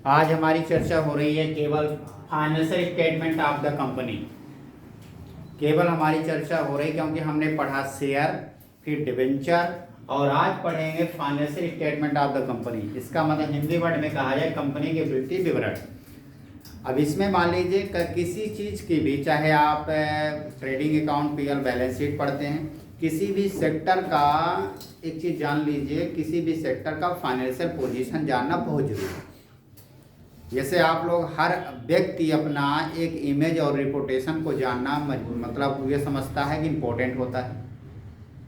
आज हमारी चर्चा हो रही है केवल financial statement of the company. केवल हमारी चर्चा हो रही क्योंकि हमने पढ़ा शेयर, फिर डिबेंचर और आज पढ़ेंगे financial statement of the company. इसका मतलब हिंदी वर्ड में कहा जाए कंपनी के वित्तीय विवरण। अब इसमें मान लीजिए किसी चीज़ की भी, चाहे आप trading account PL balance sheet पढ़ते हैं, किसी भी सेक्टर का एक चीज़ जान लीजिए, किसी भी सेक्टर का फाइनेंशियल पोजीशन जानना बहुत जरूरी है। जैसे आप लोग, हर व्यक्ति अपना एक इमेज और रिपोर्टेशन को जानना मतलब ये समझता है कि इम्पोर्टेंट होता है,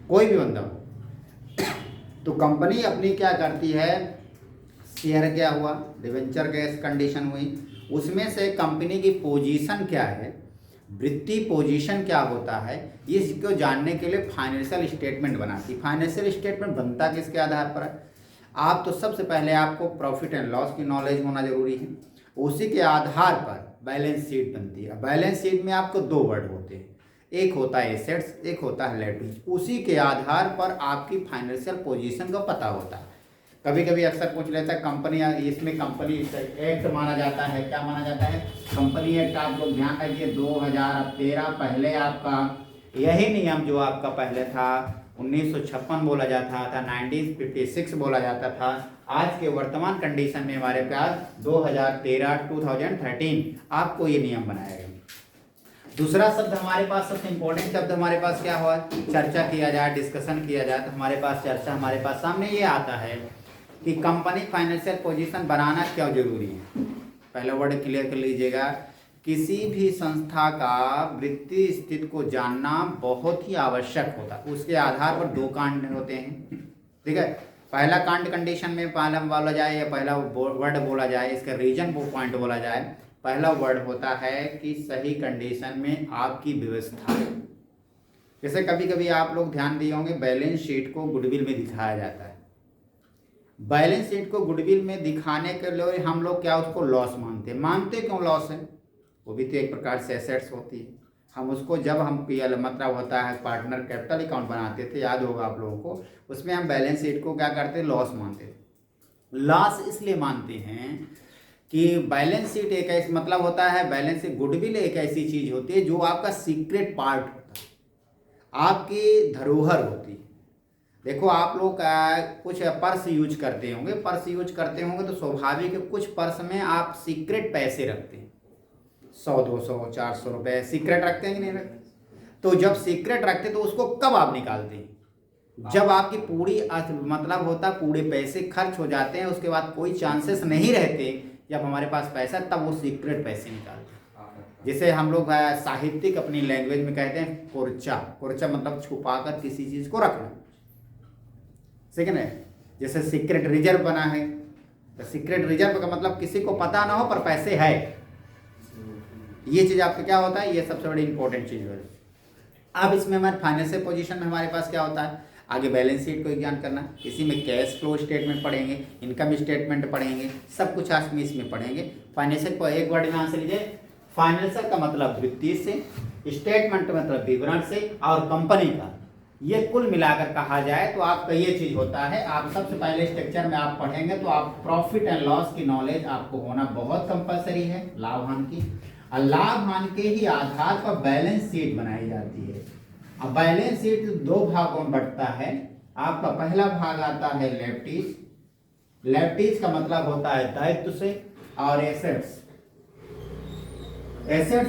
कोई भी बंदा हो। तो कंपनी अपनी क्या करती है, शेयर क्या हुआ, डिवेंचर कैसे कंडीशन हुई, उसमें से कंपनी की पोजीशन क्या है, वित्तीय पोजीशन क्या होता है, इसको जानने के लिए फाइनेंशियल स्टेटमेंट बनाती है। फाइनेंशियल स्टेटमेंट बनता किसके आधार पर है? आप तो सबसे पहले आपको प्रॉफिट एंड लॉस की नॉलेज होना जरूरी है, उसी के आधार पर बैलेंस शीट बनती है। बैलेंस शीट में आपको दो वर्ड होते हैं, एक होता है एसेट्स, एक होता है लायबिलिटीज। उसी के आधार पर आपकी फाइनेंशियल पोजीशन का पता होता है। कभी कभी अक्सर पूछ लेता है कंपनी, इसमें कंपनी एक्ट माना जाता है, क्या माना जाता है, कंपनी एक्ट। आप लोग ध्यान रखिए 2013 पहले आपका यही नियम जो आपका पहले था 1956 बोला जाता था, 1956 बोला जाता था। आज के वर्तमान कंडीशन में हमारे पास 2013 आपको ये नियम बनाया गया। दूसरा शब्द हमारे पास, सबसे इंपॉर्टेंट शब्द हमारे पास क्या हुआ, चर्चा किया जाए, डिस्कशन किया जाए, तो हमारे पास चर्चा हमारे पास सामने ये आता है कि कंपनी फाइनेंशियल पोजीशन बनाना क्यों जरूरी है। पहला वर्ड क्लियर कर लीजिएगा, किसी भी संस्था का वित्तीय स्थिति को जानना बहुत ही आवश्यक होता है। उसके आधार पर दो कांड होते हैं, ठीक है। पहला कांड कंडीशन में पहला बोला जाए या पहला वर्ड बोला जाए, इसका रीजन वो पॉइंट बोला जाए, पहला वर्ड होता है कि सही कंडीशन में आपकी व्यवस्था। जैसे कभी कभी आप लोग ध्यान दिए होंगे, बैलेंस शीट को गुडविल में दिखाया जाता है। बैलेंस शीट को गुडविल में दिखाने के लिए हम लोग क्या उसको लॉस मानते क्यों लॉस है? वो भी तो एक प्रकार से एसेट्स होती है। हम उसको जब हम पीएल मतलब होता है पार्टनर कैपिटल अकाउंट बनाते थे, याद होगा आप लोगों को, उसमें हम बैलेंस शीट को क्या करते, लॉस मानते थे। लॉस इसलिए मानते हैं कि बैलेंस शीट एक ऐसा मतलब होता है, बैलेंस शीट गुडविल एक ऐसी चीज होती है जो आपका सीक्रेट पार्ट होता है, आपकी धरोहर होती है। देखो आप लोग कुछ पर्स यूज करते होंगे, तो स्वाभाविक है कुछ पर्स में आप सीक्रेट पैसे रखते हैं, 100 200 400 रुपए सीक्रेट रखते हैं कि नहीं रखते? तो जब सीक्रेट रखते तो उसको कब आप निकालते हैं? जब आपकी पूरी मतलब होता पूरे पैसे खर्च हो जाते हैं, उसके बाद कोई चांसेस नहीं रहते जब हमारे पास पैसा, तब वो सीक्रेट पैसे निकालते हैं। जिसे हम लोग साहित्यिक अपनी लैंग्वेज में कहते हैं कोर्चा मतलब छुपा कर किसी चीज को रखना, ठीक है ना। जैसे सीक्रेट रिजर्व बना है, तो सीक्रेट रिजर्व का मतलब किसी को पता ना हो पर पैसे है। ये चीज आपका क्या होता है, ये सबसे बड़ी इंपॉर्टेंट चीज है। अब इसमें हमारे फाइनेंशियल पोजीशन में हमारे पास क्या होता है, आगे बैलेंस शीट को ज्ञान करना, इसी में कैश फ्लो स्टेटमेंट पढ़ेंगे, इनकम स्टेटमेंट पढ़ेंगे, सब कुछ आज में इसमें पढ़ेंगे। फाइनेंशियल को एक वर्ड में आंसर लीजिए, फाइनेंशियल का मतलब वित्तीय से, स्टेटमेंट मतलब विवरण से, और कंपनी का, ये कुल मिलाकर कहा जाए तो आपका ये चीज होता है। आप सबसे पहले स्ट्रक्चर में आप पढ़ेंगे तो आप प्रॉफिट एंड लॉस की नॉलेज आपको होना बहुत कंपलसरी है, लाभ हानि की। और लाभ हानि के ही आधार पर बैलेंस शीट बनाई जाती है। अब बैलेंस शीट दो भागों में बंटता है। आपका पहला भाग आता है लेफ्टीज का मतलब होता है दायित्व से, और एसेट्स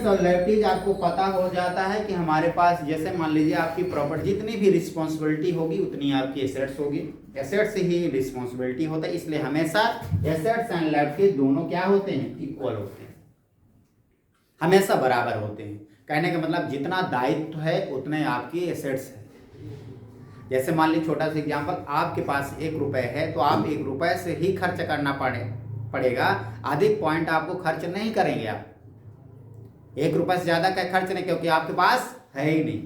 और लायबिलिटीज आपको पता हो जाता है कि हमारे पास, जैसे मान लीजिए आपकी प्रॉपर्टी, जितनी भी रिस्पॉन्सिबिलिटी होगी उतनी आपकी एसेट्स होगी, एसेट्स ही रिस्पॉन्सिबिलिटी होता है। इसलिए हमेशा एसेट्स एंड लायबिलिटीज दोनों क्या होते हैं, इक्वल होते हैं, हमेशा बराबर होते हैं। कहने का मतलब जितना दायित्व है उतने आपकी एसेट्स है। जैसे मान लीजिए छोटा सा एग्जाम्पल, आपके पास 1 रुपए है तो आप 1 रुपए से ही खर्च करना पड़ेगा, अधिक पॉइंट आपको खर्च नहीं करेंगे आप, 1 रुपए से ज्यादा का खर्च नहीं, क्योंकि आपके पास है ही नहीं।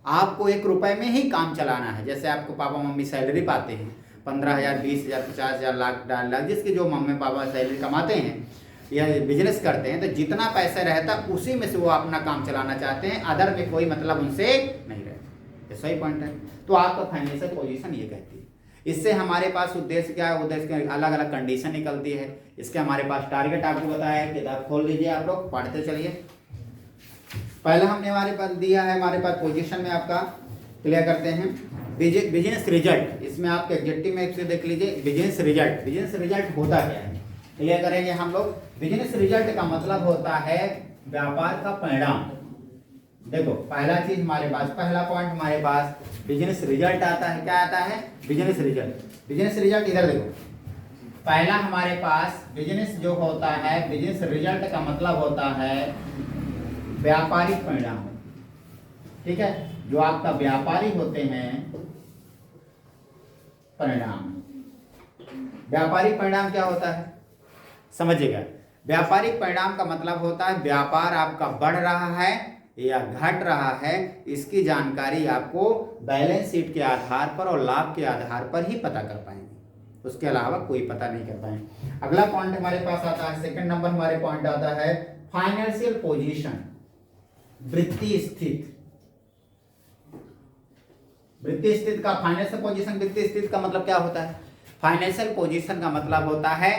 आपको 1 रुपए में ही काम चलाना है। जैसे आपको पापा मम्मी सैलरी पाते हैं 15,000 20,000 50,000 लाख 1.5 लाख, जिसके जो मम्मी पापा सैलरी कमाते हैं या बिजनेस करते हैं, तो जितना पैसा रहता उसी में से वो अपना काम चलाना चाहते हैं, अदर में कोई मतलब उनसे नहीं रहता। ये सही पॉइंट है। तो आपका फाइनेंशियल पोजीशन ये कहती है। इससे हमारे पास उद्देश्य क्या है, उद्देश्य की अलग अलग कंडीशन निकलती है। इसके हमारे पास टारगेट आपको बताया है, किताब खोल लीजिए, आप लोग पढ़ते चलिए। पहला हमने हमारे पास दिया है, हमारे पास पोजीशन में आपका क्लियर करते हैं बिजनेस रिजल्ट। इसमें आप एग्जेक्टिव में से देख लीजिए बिजनेस रिजल्ट। बिजनेस रिजल्ट होता क्या है क्लियर करेंगे हम लोग। बिजनेस रिजल्ट का मतलब होता है व्यापार का परिणाम। देखो पहला चीज हमारे पास, पहला पॉइंट हमारे पास बिजनेस रिजल्ट आता है। क्या आता है? Business result. बिजनेस रिजल्ट इधर देखो, पहला हमारे पास बिजनेस जो होता है, बिजनेस रिजल्ट का मतलब होता है व्यापारिक परिणाम। ठीक है, जो आपका व्यापारी होते हैं परिणाम। व्यापारिक परिणाम क्या होता है समझिएगा। व्यापारिक परिणाम का मतलब होता है व्यापार आपका बढ़ रहा है या घट रहा है, इसकी जानकारी आपको बैलेंस शीट के आधार पर और लाभ के आधार पर ही पता कर पाएंगे, उसके अलावा कोई पता नहीं कर पाएंगे। अगला पॉइंट हमारे पास आता है, सेकंड नंबर हमारे पॉइंट आता है फाइनेंशियल पोजीशन, वित्तीय स्थिति। वित्तीय स्थिति का, फाइनेंशियल पोजीशन वित्तीय स्थिति का मतलब क्या होता है? फाइनेंशियल पोजीशन का मतलब होता है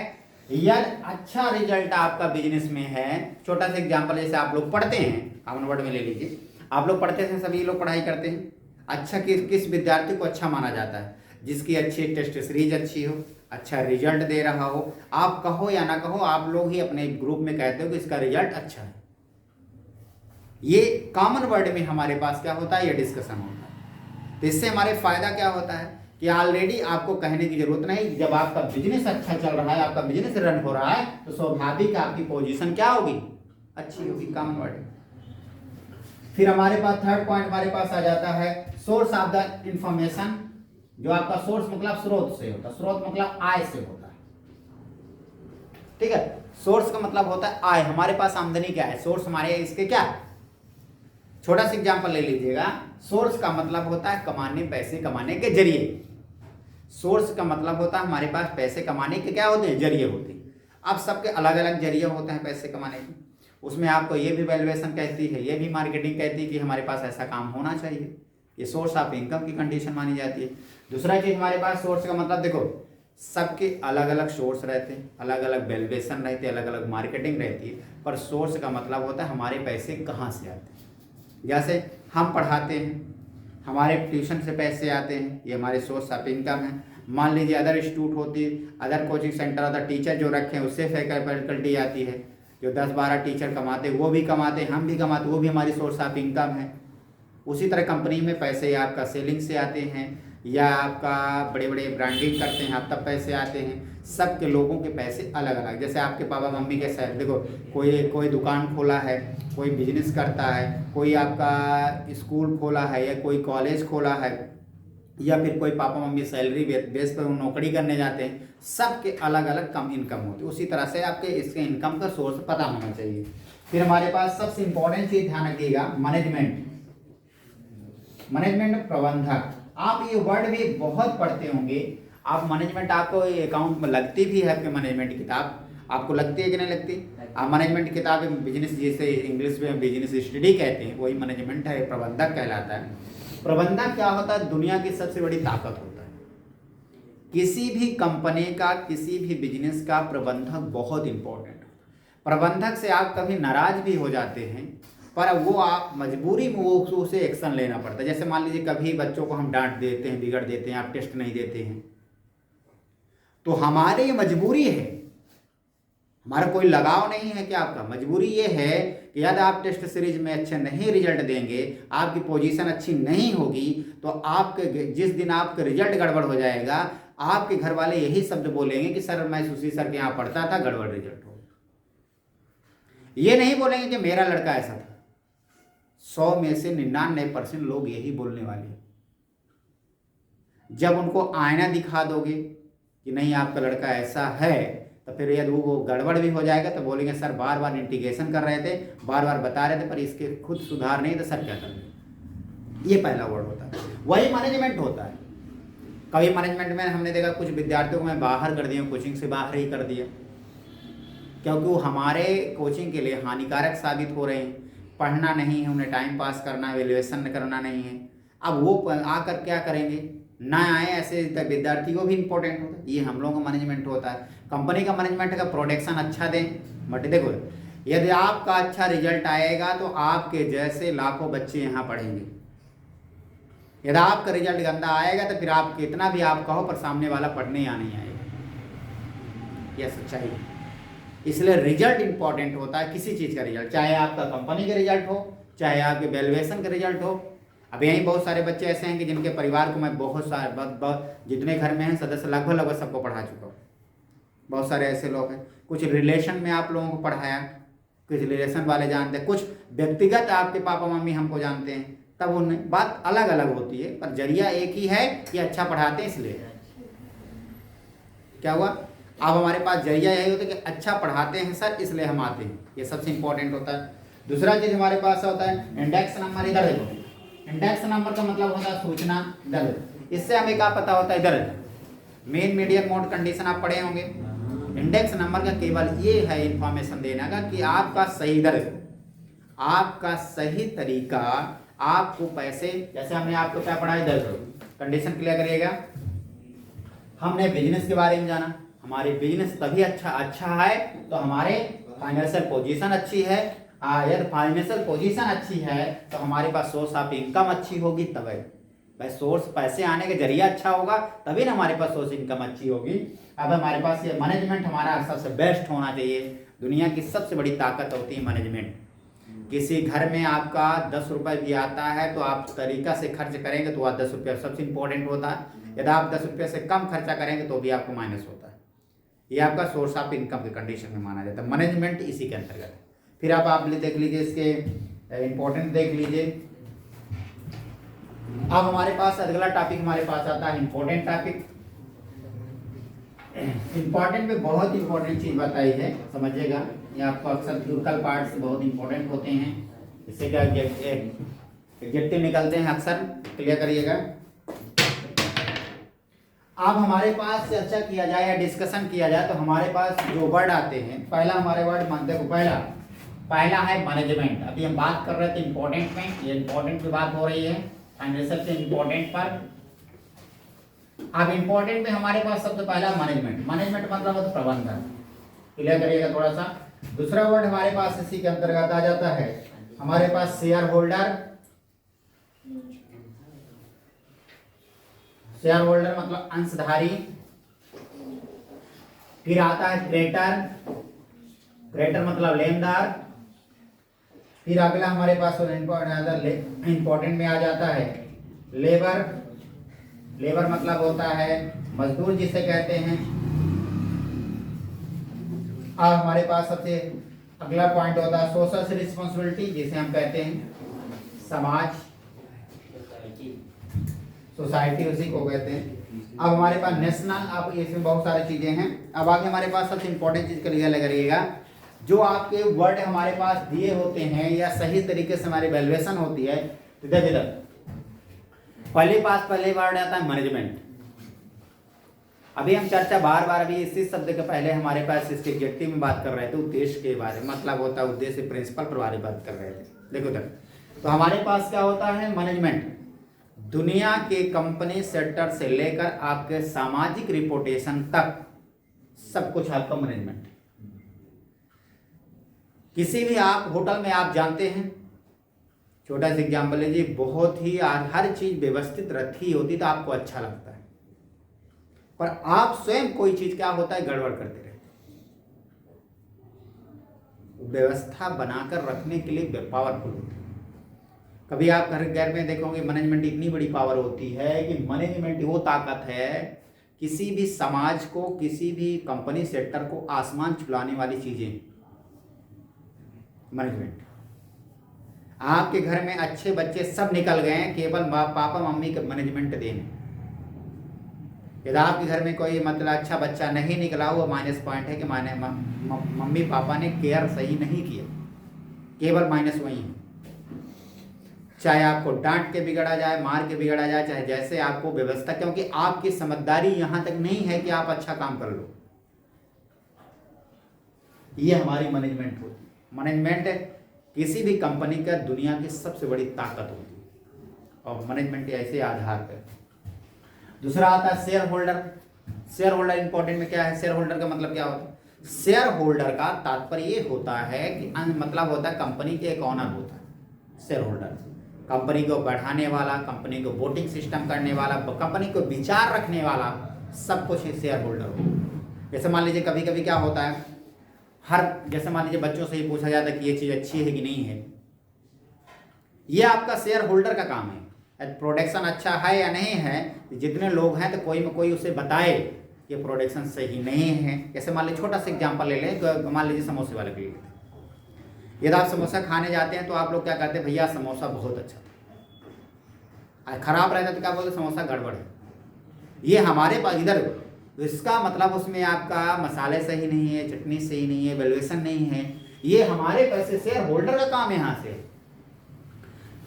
यदि अच्छा रिजल्ट आपका बिजनेस में है। छोटा सा एग्जांपल, जैसे आप लोग पढ़ते हैं, कॉमन वर्ड में ले लीजिए, आप लोग पढ़ते हैं, सभी लोग पढ़ाई करते हैं। अच्छा किस विद्यार्थी को अच्छा माना जाता है? जिसकी अच्छी टेस्ट सीरीज अच्छी हो, अच्छा रिजल्ट दे रहा हो। आप कहो या ना कहो, आप लोग ही अपने ग्रुप में कहते हो कि इसका रिजल्ट अच्छा है। ये कॉमन वर्ड में हमारे पास क्या होता है, ये डिस्कशन होता है। तो इससे हमारे फायदा क्या होता है कि ऑलरेडी आपको कहने की जरूरत नहीं, जब आपका बिजनेस अच्छा चल रहा है, आपका बिजनेस रन हो रहा है, तो स्वाभाविक आपकी पोजीशन क्या होगी, अच्छी होगी। Common word. फिर हमारे पास थर्ड पॉइंट हमारे पास आ जाता है सोर्स ऑफ द इंफॉर्मेशन। जो आपका सोर्स मतलब स्रोत से होता है, स्रोत मतलब आय से होता है। ठीक है, सोर्स का मतलब होता है आय। हमारे पास आमदनी क्या है, सोर्स हमारे इसके क्या। छोटा सा एग्जांपल ले लीजिएगा, सोर्स का मतलब होता है कमाने, पैसे कमाने के जरिए। सोर्स का मतलब होता है हमारे पास पैसे कमाने के क्या होते हैं, जरिए होते हैं। अब सबके अलग अलग जरिए होते हैं पैसे कमाने के। उसमें आपको ये भी वैल्यूएशन कहती है, ये भी मार्केटिंग कहती है कि हमारे पास ऐसा काम होना चाहिए। ये सोर्स ऑफ इनकम की कंडीशन मानी जाती है। दूसरा चीज हमारे पास सोर्स का मतलब, देखो सबके अलग अलग सोर्स रहते हैं, अलग अलग वैल्यूएशन रहते हैं, अलग अलग मार्केटिंग रहती है, पर सोर्स का मतलब होता है हमारे पैसे कहाँ से आते हैं। जैसे हम पढ़ाते हैं, हमारे ट्यूशन से पैसे आते हैं, ये हमारे सोर्स ऑफ इनकम है। मान लीजिए अदर इंस्टीट्यूट होती, other coaching centre, other teacher जो रखे हैं उससे फैकल्टी आती है। जो 10-12 टीचर कमाते वो भी कमाते, हम भी कमाते, वो भी हमारी सोर्स ऑफ इनकम है। उसी तरह कंपनी में पैसे आपका सेलिंग से आते हैं, या आपका बड़े बड़े ब्रांडिंग करते हैं आप, तब पैसे आते हैं। सबके लोगों के पैसे अलग अलग, जैसे आपके पापा मम्मी के साथ देखो, कोई दुकान खोला है, कोई बिजनेस करता है, कोई आपका स्कूल खोला है, या कोई कॉलेज खोला है, या फिर कोई पापा मम्मी सैलरी बेस पर नौकरी करने जाते हैं। सबके अलग अलग कम इनकम होती है। उसी तरह से आपके इसके इनकम का सोर्स पता होना चाहिए। फिर हमारे पास सबसे इंपॉर्टेंट चीज ध्यान रखिएगा, मैनेजमेंट। मैनेजमेंट प्रबंधक, आप ये वर्ड भी बहुत पढ़ते होंगे आप। मैनेजमेंट आपको अकाउंट में लगती भी है, आपके मैनेजमेंट किताब आपको लगती है कि नहीं लगती? आप मैनेजमेंट किताब बिजनेस, जैसे इंग्लिश में बिजनेस स्टडी कहते हैं, वही मैनेजमेंट है, प्रबंधक कहलाता है। प्रबंधक क्या होता है? दुनिया की सबसे बड़ी ताकत होता है। किसी भी कंपनी का, किसी भी बिजनेस का प्रबंधक बहुत इंपॉर्टेंट है। प्रबंधक से आप कभी नाराज भी हो जाते हैं, पर वो आप मजबूरी में वो उसे एक्शन लेना पड़ता है। जैसे मान लीजिए कभी बच्चों को हम डांट देते हैं, बिगड़ देते हैं, आप टेस्ट नहीं देते हैं, तो हमारी मजबूरी है, हमारा कोई लगाव नहीं है कि आपका। मजबूरी ये है कि यदि आप टेस्ट सीरीज में अच्छे नहीं रिजल्ट देंगे, आपकी पोजीशन अच्छी नहीं होगी, तो आपके जिस दिन आपका रिजल्ट गड़बड़ हो जाएगा, आपके घर वाले यही शब्द बोलेंगे कि सर मैं सुशी सर के यहाँ पढ़ता था, गड़बड़ रिजल्ट हो। ये नहीं बोलेंगे कि मेरा लड़का ऐसा था। 100 में से 99% लोग यही बोलने वाले हैं। जब उनको आईना दिखा दोगे कि नहीं आपका लड़का ऐसा है, तो फिर यदि वो गड़बड़ भी हो जाएगा तो बोलेंगे सर बार बार इंटीग्रेशन कर रहे थे, बार बार बता रहे थे, पर इसके खुद सुधार नहीं, तो सर क्या कर रहे। ये पहला वर्ड होता है। वही मैनेजमेंट होता है। कभी मैनेजमेंट में हमने देखा कुछ विद्यार्थियों को मैं बाहर कर दिया, कोचिंग से बाहर ही कर दिया, क्योंकि वो हमारे कोचिंग के लिए हानिकारक साबित हो रहे हैं। पढ़ना नहीं है उन्हें, टाइम पास करना है, वैल्यूएशन करना नहीं है। अब वो आकर क्या करेंगे, ना आए ऐसे विद्यार्थी को भी इम्पोर्टेंट होता है। ये हम लोगों का मैनेजमेंट होता है। कंपनी का मैनेजमेंट का प्रोडक्शन अच्छा दें। बट देखो, यदि आपका अच्छा रिजल्ट आएगा तो आपके जैसे लाखों बच्चे यहाँ पढ़ेंगे। यदि आपका रिजल्ट गंदा आएगा तो फिर आप कितना भी आप कहो पर सामने वाला पढ़ने या नहीं आएगा। यह सच्चाई है। इसलिए रिजल्ट इंपॉर्टेंट होता है, किसी चीज़ का रिजल्ट, चाहे आपका कंपनी का रिजल्ट हो, चाहे आपके वैल्यूएशन का रिजल्ट हो। अब यहीं बहुत सारे बच्चे ऐसे हैं कि जिनके परिवार को मैं बहुत सारे जितने घर में हैं सदस्य लगभग सबको पढ़ा चुका हूँ। बहुत सारे ऐसे लोग हैं। कुछ रिलेशन में आप लोगों को पढ़ाया, कुछ रिलेशन वाले जानते हैं, कुछ व्यक्तिगत आपके पापा मम्मी हमको जानते हैं, तब उन बात अलग अलग होती है, पर जरिया एक ही है कि अच्छा पढ़ाते हैं। इसलिए क्या हुआ, अब हमारे पास जरिया यही होता है कि अच्छा पढ़ाते हैं सर, इसलिए हम आते हैं। ये सबसे इंपॉर्टेंट होता है। दूसरा चीज हमारे पास होता है इंडेक्स नंबर। इधर देखो, इंडेक्स नंबर का मतलब होता है सूचना दर। इससे हमें क्या पता होता है, इधर मेन मीडियम मोड कंडीशन आप पढ़े होंगे। इंडेक्स नंबर का केवल ये है इंफॉर्मेशन देना का कि आपका सही दर, आपका सही तरीका, आपको पैसे, जैसे हमने आपको क्या पढ़ा है, इधर कंडीशन क्लियर करिएगा। हमने बिजनेस के बारे में जाना, हमारी बिजनेस तभी अच्छा है तो हमारे फाइनेंशियल पोजीशन अच्छी है। यदि फाइनेंशियल पोजीशन अच्छी है तो हमारे पास सोर्स ऑफ इनकम अच्छी होगी, तब भाई सोर्स पैसे आने का जरिया अच्छा होगा तभी ना हमारे पास सोर्स इनकम अच्छी होगी। अब हमारे पास ये मैनेजमेंट हमारा सबसे बेस्ट होना चाहिए। दुनिया की सबसे बड़ी ताकत होती है मैनेजमेंट। किसी घर में आपका 10 रुपये भी आता है तो आप तरीका से खर्च करेंगे तो वह 10 रुपये सबसे इंपॉर्टेंट होता है। यदि आप 10 रुपये से कम खर्चा करेंगे तो भी आपको माइनस होता है। ये आपका सोर्स ऑफ इनकम के कंडीशन में माना जाता है। मैनेजमेंट इसी के अंतर्गत है। फिर आप देख लीजिए, इसके इम्पोर्टेंट देख लीजिए। अब हमारे पास अगला टॉपिक हमारे पास आता है इम्पोर्टेंट टॉपिक। इम्पोर्टेंट में बहुत इंपॉर्टेंट चीज बताई है, समझिएगा। ये आपको अक्सर क्रिटिकल पार्ट्स बहुत इंपॉर्टेंट होते हैं। इससे क्या एग्जेक्टिव निकलते हैं अक्सर, क्लियर करिएगा। अब हमारे पास चर्चा किया जाए या डिस्कशन किया जाए तो हमारे पास जो वर्ड आते हैं, पहला हमारे वर्ड मानते को पहला है मैनेजमेंट। अभी हम बात कर रहे थे इंपॉर्टेंट में, ये इंपॉर्टेंट की बात हो रही है फाइनेंशियल से इंपॉर्टेंट पर। अब इंपॉर्टेंट में हमारे पास सबसे पहला मैनेजमेंट। मैनेजमेंट मतलब होता है प्रबंधन, क्लियर करिएगा थोड़ा सा। दूसरा वर्ड हमारे पास इसी के अंतर्गत आ जाता है हमारे पास शेयर होल्डर। शेयर होल्डर मतलब अंशधारी। फिर आता है क्रेडिटर, क्रेडिटर मतलब लेनदार। फिर अगला हमारे पास इंपॉर्टेंट में आ जाता है लेबर। लेबर मतलब होता है मजदूर जिसे कहते हैं। अब हमारे पास सबसे अगला पॉइंट होता है सोशल रिस्पॉन्सिबिलिटी, जिसे हम कहते हैं समाज, सोसाइटी उसी को कहते हैं। अब हमारे पास नेशनल, अब इसमें बहुत सारी चीजें हैं। अब आगे हमारे पास सबसे इंपॉर्टेंट चीज क्लियर करिएगा, जो आपके वर्ड हमारे पास दिए होते हैं या सही तरीके से हमारी वैल्यूएशन होती है तो इधर पहले वर्ड आता है मैनेजमेंट। अभी हम चर्चा बार अभी इसी शब्द के पहले हमारे पास इसके एग्जेक्टिव में बात कर रहे थे, उद्देश्य के बारे में, मतलब होता है उद्देश्य प्रिंसिपल पर बारे में बात कर रहे थे। देखो इधर तो हमारे पास क्या होता है मैनेजमेंट, दुनिया के कंपनी सेक्टर से लेकर आपके सामाजिक रिपोर्टेशन तक सब कुछ आपका मैनेजमेंट। किसी भी आप होटल में आप जानते हैं, छोटा सा एग्जाम्पल लीजिए, बहुत ही हर चीज व्यवस्थित रखी होती तो आपको अच्छा लगता है, पर आप स्वयं कोई चीज क्या होता है गड़बड़ करते रहते। व्यवस्था बनाकर रखने के लिए पावरफुल होती है। कभी आप घर में देखोगे मैनेजमेंट इतनी बड़ी पावर होती है कि मैनेजमेंट वो ताकत है किसी भी समाज को, किसी भी कंपनी सेक्टर को आसमान छुलाने वाली चीजें मैनेजमेंट। आपके घर में अच्छे बच्चे सब निकल गए हैं, केवल पापा मम्मी के मैनेजमेंट देने। यदि आपके घर में कोई मतलब अच्छा बच्चा नहीं निकला, वो माइनस पॉइंट है कि मम्मी पापा ने केयर सही नहीं किया, केवल माइनस वही है। चाहे आपको डांट के बिगड़ा जाए, मार के बिगड़ा जाए, चाहे जैसे आपको व्यवस्था, क्योंकि आपकी समझदारी यहां तक नहीं है कि आप अच्छा काम कर लो। ये हमारी मैनेजमेंट होती है। मैनेजमेंट किसी भी कंपनी का दुनिया की सबसे बड़ी ताकत होती है और मैनेजमेंट ऐसे आधार पर। दूसरा आता है share holder. Share holder important में क्या है, शेयर होल्डर का मतलब क्या होता है? शेयर होल्डर का तात्पर्य ये होता है कि मतलब होता है कंपनी के एक ऑनर होता है शेयर होल्डर, कंपनी को बढ़ाने वाला, कंपनी को वोटिंग सिस्टम करने वाला, कंपनी को विचार रखने वाला, सब कुछ शेयर होल्डर हो। जैसे मान लीजिए कभी कभी क्या होता है, जैसे मान लीजिए बच्चों से ही पूछा जाता है कि ये चीज़ अच्छी है कि नहीं है, ये आपका शेयर होल्डर का काम है। प्रोडक्शन अच्छा है या नहीं है, जितने लोग हैं तो कोई में कोई उसे बताए कि प्रोडक्शन सही नहीं है। जैसे मान लीजिए छोटा सा एग्जांपल ले लें, मान लीजिए समोसे वाले के लिए, यदि आप समोसा खाने जाते हैं तो आप लोग क्या कहते हैं, भैया समोसा बहुत अच्छा था, खराब रहता तो क्या बोलते, समोसा गड़बड़ है। ये हमारे पास इधर इसका मतलब उसमें आपका मसाले सही नहीं है, चटनी सही नहीं है, वैल्यूएशन नहीं है, ये हमारे पैसे शेयर होल्डर का काम है। यहाँ से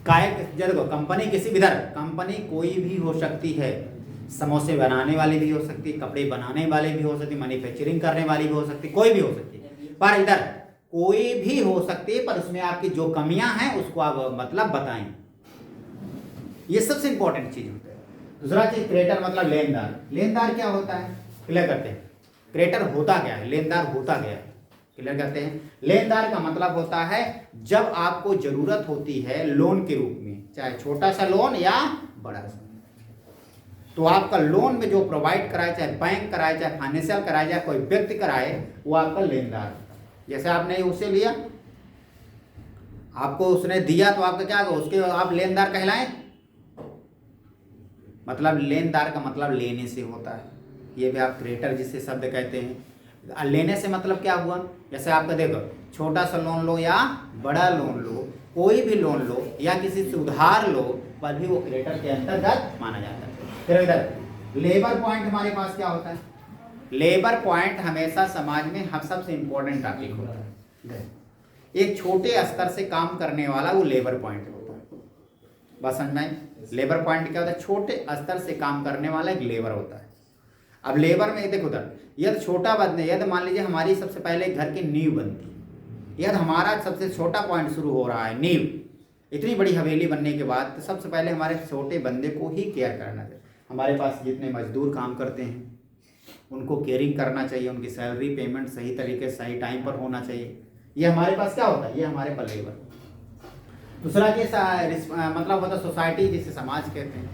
देखो कंपनी किसी भी, इधर कंपनी कोई भी हो सकती है, समोसे बनाने वाली भी हो सकती है, कपड़े बनाने वाले भी हो सकती है, मैन्युफैक्चरिंग करने वाली भी हो सकती है, कोई भी हो सकती है, पर इधर कोई भी हो सकती है, पर उसमें आपकी जो कमियां हैं उसको आप मतलब बताएं। ये सबसे इंपॉर्टेंट चीज होता है। दूसरा चीज क्रेडिटर मतलब लेनदार। लेनदार क्या होता है, क्लियर करते हैं। क्रेडिटर होता क्या है, लेनदार होता क्या है, क्लियर करते हैं। लेनदार का मतलब होता है जब आपको जरूरत होती है लोन के रूप में, चाहे छोटा सा लोन या बड़ा सा, तो आपका लोन में जो प्रोवाइड कराए, चाहे बैंक कराए, चाहे फाइनेंशियल कराए, चाहे कोई व्यक्ति कराए, वो आपका लेनदार। जैसे आपने उसे लिया, आपको उसने दिया, तो आपका क्या होगा, उसके आप लेनदार कहलाएं। मतलब लेनदार का मतलब लेने से होता है, ये भी आप क्रेडिटर जिसे शब्द कहते हैं। लेने से मतलब क्या हुआ, जैसे आपका देखो छोटा सा लोन लो या बड़ा लोन लो, कोई भी लोन लो या किसी से उधार लो, पर भी वो क्रेडिटर के अंतर्गत माना जाता है। फिर इधर लेबर पॉइंट हमारे पास क्या होता है, लेबर पॉइंट हमेशा समाज में हम सबसे इंपॉर्टेंट टॉपिक होता है। एक छोटे स्तर से काम करने वाला वो लेबर पॉइंट होता है, बस समझ में। लेबर पॉइंट क्या होता है, छोटे स्तर से काम करने वाला एक लेबर होता है। अब लेबर में देखो उधर, यदि छोटा बदने, यदि मान लीजिए हमारी सबसे पहले घर की नींव बनती है, यदि हमारा सबसे छोटा पॉइंट शुरू हो रहा है नींव, इतनी बड़ी हवेली बनने के बाद तो सबसे पहले हमारे छोटे बंदे को ही केयर करना चाहिए। हमारे पास जितने मजदूर काम करते हैं उनको केयरिंग करना चाहिए, उनकी सैलरी पेमेंट सही तरीके से सही टाइम पर होना चाहिए। ये हमारे पास क्या होता है, ये हमारे पर लेबर। दूसरा ये मतलब होता है सोसाइटी, जिसे समाज कहते हैं।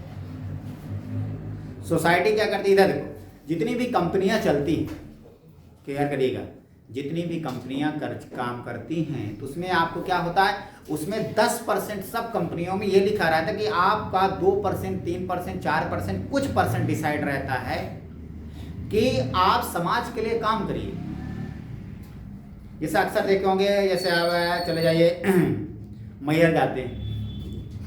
सोसाइटी क्या करती है, इधर देखो जितनी भी कंपनियां चलती हैं, केयर करिएगा, जितनी भी कंपनियां काम करती हैं तो उसमें आपको क्या होता है, उसमें 10% सब कंपनियों में ये लिखा रहता है कि आपका 2%, 3%, 4%, कुछ परसेंट डिसाइड रहता है कि आप समाज के लिए काम करिए। जैसे अक्सर देखे होंगे, जैसे आप चले जाइए मैयर जाते हैं,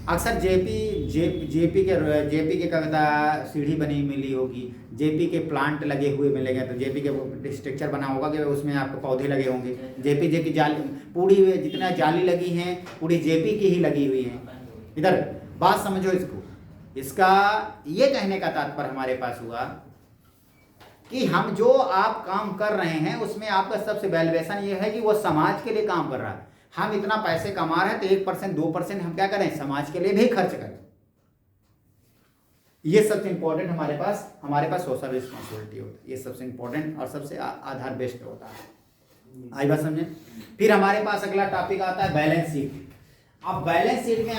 अक्सर जेपी के कविता सीढ़ी बनी मिली होगी, जेपी के प्लांट लगे हुए मिलेंगे, तो जेपी के स्ट्रक्चर बना होगा कि उसमें आपको पौधे लगे होंगे। जेपी की जाली पूरी जितना जाली लगी हैं पूरी जेपी की ही लगी हुई है। इधर बात समझो इसको, इसका ये कहने का तात्पर्य हमारे पास हुआ कि हम जो आप काम कर रहे हैं उसमें आपका सबसे वैल्यूएशन ये है कि वो समाज के लिए काम कर रहा है। हम इतना पैसे कमा रहे हैं तो 1%, 2% हम क्या करें, समाज के लिए भी खर्च करें। ये सबसे इंपॉर्टेंट हमारे पास सोशल रिस्पॉन्सिबिलिटी होता है। ये सबसे इंपॉर्टेंट और सबसे आधार बेस्ड होता है। आई बात समझे। फिर हमारे पास अगला टॉपिक आता है बैलेंस शीट। अब बैलेंस शीट में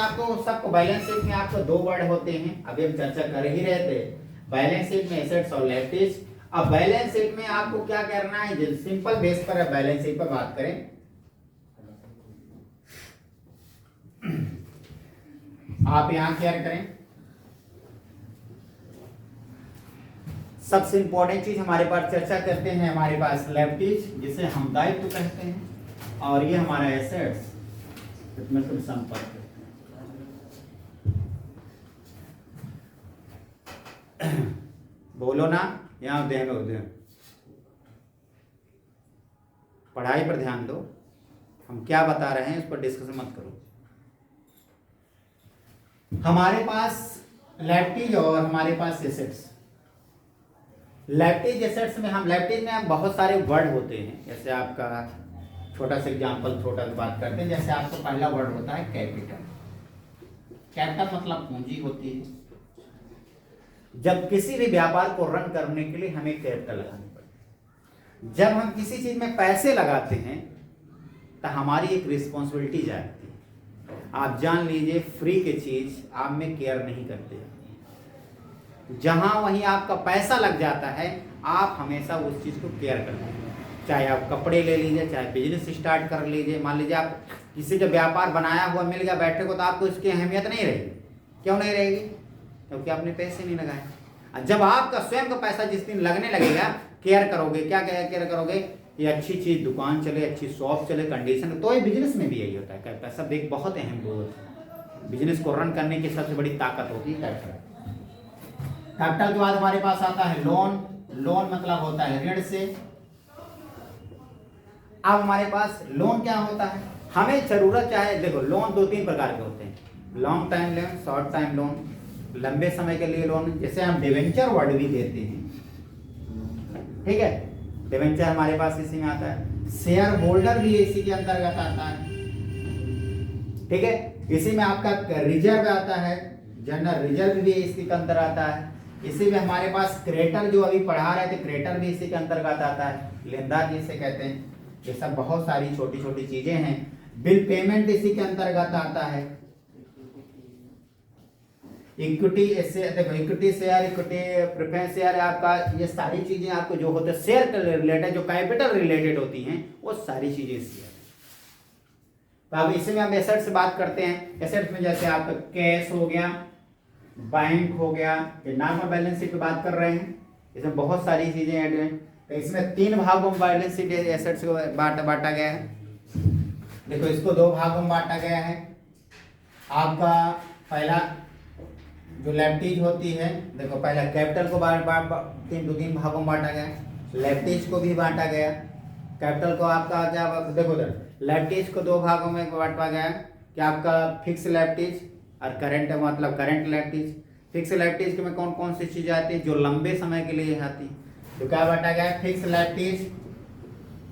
आपको दो वर्ड होते हैं, अभी हम चर्चा कर ही रहे थे। बैलेंस शीट में एसेट्स और लायबिलिटीज। अब बैलेंस शीट में आपको क्या करना है, सिंपल बेस पर बैलेंस शीट पर बात करें। आप यहां क्या करें, सबसे इंपॉर्टेंट चीज हमारे पास चर्चा करते हैं, हमारे पास लायबिलिटीज जिसे हम दायित्व कहते हैं, और ये हमारा एसेट्स मतलब संपत्ति। बोलो ना, यहाँ ध्यान दो, पढ़ाई पर ध्यान दो, हम क्या बता रहे हैं उस पर डिस्कशन मत करो। हमारे पास लायबिलिटीज और हमारे पास एसेट्स। लायबिलिटीज एसेट्स में हम बहुत सारे वर्ड होते हैं। जैसे आपका छोटा सा एग्जांपल, छोटा सा बात करते हैं। जैसे आपका पहला वर्ड होता है कैपिटल। कैपिटल मतलब पूंजी होती है। जब किसी भी व्यापार को रन करने के लिए हमें कैपिटल लगानी पड़ती है। जब हम किसी चीज में पैसे लगाते हैं तो हमारी एक रिस्पॉन्सिबिलिटी जाती है। आप जान लीजिए फ्री की चीज आप में केयर नहीं करते, जहां वहीं आपका पैसा लग जाता है आप हमेशा उस चीज को केयर करते हैं। चाहे आप कपड़े ले लीजिए, चाहे बिजनेस स्टार्ट कर लीजिए, मान लीजिए आप किसी का व्यापार बनाया हुआ मिल गया बैठे को, तो आपको इसकी अहमियत नहीं रहेगी। क्यों नहीं रहेगी? क्योंकि आपने पैसे नहीं लगाए। जब आपका स्वयं का पैसा जिस दिन लगने लगेगा, केयर करोगे। क्या केयर करोगे? ये अच्छी चीज दुकान चले, अच्छी शॉप चले, कंडीशन। तो ये बिजनेस में भी यही होता है। पैसा देख बहुत अहम रोल है। बिजनेस को रन करने की सबसे बड़ी ताकत होती है कैपिटल। कैपिटल के बाद हमारे पास आता है लोन। लोन मतलब होता है ऋण से। अब हमारे पास लोन क्या होता है? हमें जरूरत चाहे, देखो लोन 2-3 प्रकार के होते हैं, long time loan, short time loan, लंबे समय के लिए लोन, जैसे हम डिवेंचर वर्ड भी देते हैं। ठीक है, डिवेंचर हमारे पास इसी में आता है। शेयर होल्डर भी इसी के अंतर्गत आता है। ठीक है, इसी में आपका रिजर्व आता है, जनरल रिजर्व भी इसी के अंदर आता है। इसी में हमारे पास क्रेडिटर जो अभी पढ़ा रहे थे, क्रेडिटर भी इसी के अंतर्गत आता है, लेनदार जिसे कहते हैं। ये सब बहुत सारी छोटी छोटी चीजें हैं। बिल पेमेंट इसी के अंतर्गत आता है। इक्विटी ऐसे देखो, equity share, equity preference share, आपका ये सारी चीजें आपको जो होते हैं शेयर के रिलेटेड, जो कैपिटल रिलेटेड होती हैं, वो सारी चीजें इससे। तो अब इसी में हम एसेट से बात करते हैं। एसेट्स में जैसे आपका कैश हो गया, बैंक हो गया, ये नॉर्मल बैलेंस शीट पे बात कर रहे हैं। इसमें बहुत सारी चीजें ऐड हैं। तो इसमें 3 भागों में बैलेंस शीट एसेट्स को बांटा गया है। देखो इसको 2 भागों में बांटा गया है। आपका पहला जो लेफ्टेज होती है, देखो पहला कैपिटल को 3 भागों में बांटा गया है। लेफ्टेज को भी बांटा गया। कैपिटल को आपका क्या, देखो लेफ्टेज को 2 भागों में बांटा गया है कि आपका फिक्स लेफ्टेज और करंट, मतलब करंट लेफ्टेज। फिक्स लेफ्टेज में कौन कौन सी चीजें आती है? जो लंबे समय के लिए आती। तो क्या बांटा गया है? फिक्स लेफ्टेज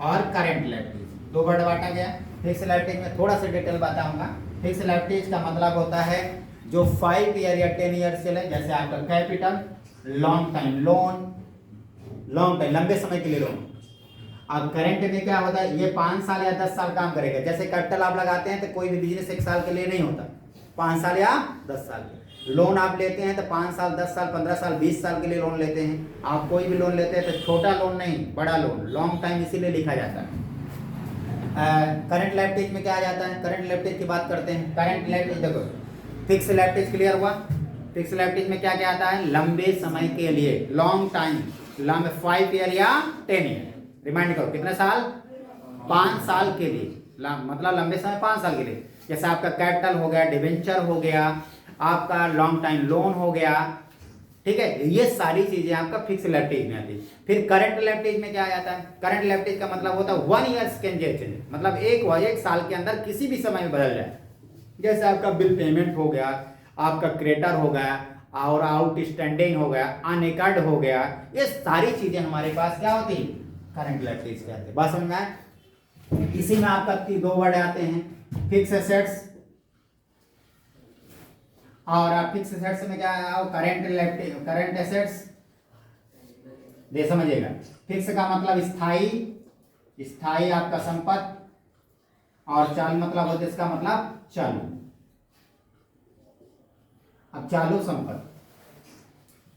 और करंट लेफ्टेज, 2 वर्ड बांटा गया। फिक्स लेफ्टेज में थोड़ा सा डिटेल बताऊंगा। फिक्स लेफ्टेज का मतलब होता है जो 5 ईयर या 10 ईयर से ले, जैसे आपका capital, long time loan, long time लंबे समय के लिए लोन। अब करंट में क्या होता है? ये 5 साल या 10 साल काम करेगा। जैसे कैपिटल आप लगाते हैं तो कोई भी बिजनेस 1 साल के लिए नहीं होता, 5 साल या 10 साल के। लोन आप लेते हैं तो 5 साल, 10 साल, 15 साल, 20 साल के लिए लोन लेते हैं। आप कोई भी लोन लेते हैं तो छोटा लोन नहीं, बड़ा लोन, लॉन्ग टाइम इसीलिए लिखा जाता है। करंट लेफ्टेज में क्या आ जाता है? करंट लेफ्टेज की बात करते हैं। करंट लेफ्टेज देखो, फिक्स लेफ्टेज क्लियर हुआ। फिक्स लेफ्टेज में क्या क्या आता है? लंबे समय के लिए, लॉन्ग टाइम, लंबे 5 ईयर या 10 ईयर। रिमाइंड करो कितने साल? 5 साल के लिए, मतलब लंबे समय 5 साल के लिए। जैसे आपका कैपिटल हो गया, डिवेंचर हो गया, आपका लॉन्ग टाइम लोन हो गया। ठीक है, ये सारी चीजें आपका फिक्स लेफ्टेज में आती है। फिर करंट लेफ्टेज में क्या आ जाता है? करंट लेफ्टेज का मतलब होता है 1 ईयर कैन चेंज, मतलब एक साल के अंदर किसी भी समय में बदल जाए। जैसे आपका बिल पेमेंट हो गया, आपका क्रेडिटर हो गया, और आउटस्टैंडिंग हो गया, अनएकर्ड हो गया, ये सारी चीजें हमारे पास क्या होती है? करंट लेफ्टेज कहते हैं। बात समझ में आए? इसी में आपका 2 वर्ड आते हैं, फिक्स एसेट्स और फिक्स एसेट्स में क्या है? करंट लेफ्टेज, करंट एसेट्स दे समझिएगा। फिक्स का मतलब स्थाई, स्थाई आपका संपत्ति, और चालू मतलब होता है, इसका मतलब चालू। अब चालू संपत्ति,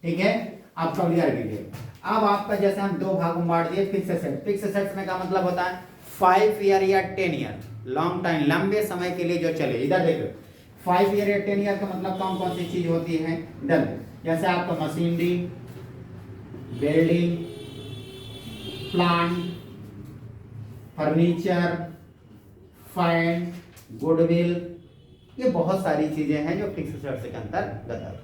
ठीक है, आप क्लियर कीजिए। अब आपका जैसे हम 2 भागों में बांट दिए फिक्स एसेट। फिक्स एसेट्स में का मतलब होता है 5 ईयर या 10 ईयर, लॉन्ग टाइम, लंबे समय के लिए जो चले। इधर देखो 5 ईयर या 10 ईयर का मतलब कौन कौन सी चीज होती है? इधर जैसे आपका machinery, building, plant, furniture, fan, goodwill, ये बहुत सारी चीजें हैं जो फिक्स एसेट्स के अंतर्गत आती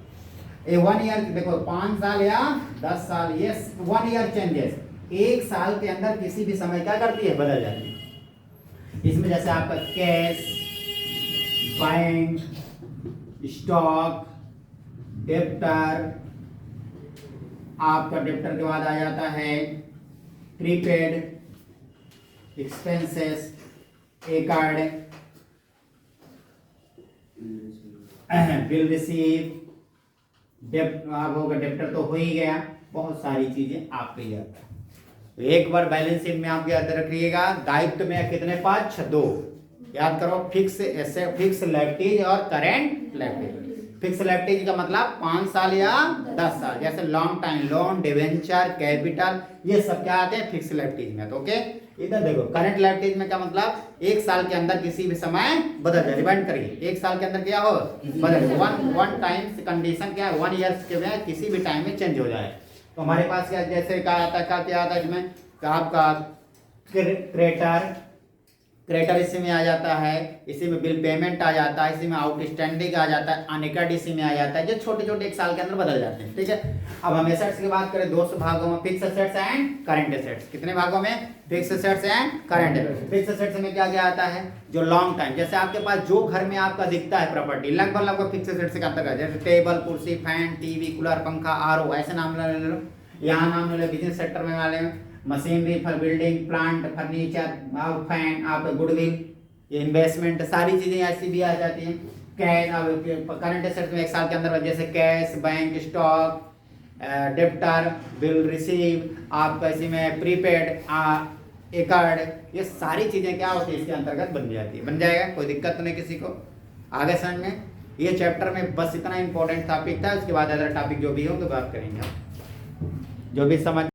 है। 1 ईयर देखो, 5 साल या 10 साल, ये 1 ईयर चेंजेस, 1 साल के अंदर किसी भी समय क्या करती है? बदल जाती है। इसमें जैसे आपका कैश, बैंक, स्टॉक, डेप्टर, आपका डेप्टर के बाद आ जाता है prepaid, expenses, card, bill receive, आप होगा डेप्टर तो हो ही गया, बहुत सारी चीजें आपके याद है। तो एक बार बैलेंस शीट में आप याद रखिएगा, दायित्व में कितने पक्ष, 2, याद करो, फिक्स ऐसे फिक्स लिएबिलिटीज और करेंट लिएबिलिटीज। फिक्स लिएबिलिटीज का मतलब 5 साल या 10 साल, जैसे long time loan, debenture, capital, ये सब क्या आते हैं फिक्स लिएबिलिटीज में। तो ओके, इधर देखो करंट लिएबिलिटीज में क्या मतलब 1 साल के अंदर किसी भी समय बदल जाए, रिवाइंड करिए, 1 साल के अंदर क्या हो बदल, वन टाइम कंडीशन क्या है 1 ईयर के में किसी भी टाइम में चेंज हो जाए। तो हमारे पास क्या जैसे क्या आता है, क्या आता है इसमें, आपका क्रेडिटर इसी में आ जाता है, इसी में बिल पेमेंट आ जाता है, इसी में आउटस्टैंडिंग आ जाता है, अनकट इसी में आ जाता है, जो छोटे छोटे 1 साल के अंदर बदल जाते हैं। ठीक है, अब हम एसेट्स की बात करें 200 भागों में, fix assets and current assets. कितने भागों में, fix assets and current assets. Fix assets में क्या क्या आता है, जो लॉन्ग टाइम, जैसे आपके पास जो घर में आपका दिखता है प्रॉपर्टी लगभग फिक्स एसेट्स के अंतर्गत, जैसे टेबल, कुर्सी, फैन, टीवी, कूलर, पंखा, आरओ, ऐसे नाम ले लो। यहाँ नाम ले लो बिजनेस सेक्टर में वाले machinery for building, plant, furniture, fan, आप गुडविल, इन्वेस्टमेंट, सारी चीजें ऐसी भी आ जाती हैं। कैश, करंट एसेट्स में 1 साल के अंदर जैसे cash, bank, stock, debtor, bill receive, आपका इसी में प्रीपेड, एकड़, ये सारी चीजें क्या होती है इसके अंतर्गत बन जाती है। बन जाएगा, कोई दिक्कत नहीं किसी को, आगे समझ में। ये चैप्टर में बस इतना इंपॉर्टेंट टॉपिक था, उसके बाद अदर टॉपिक जो भी हो तो बात करेंगे, जो भी समझ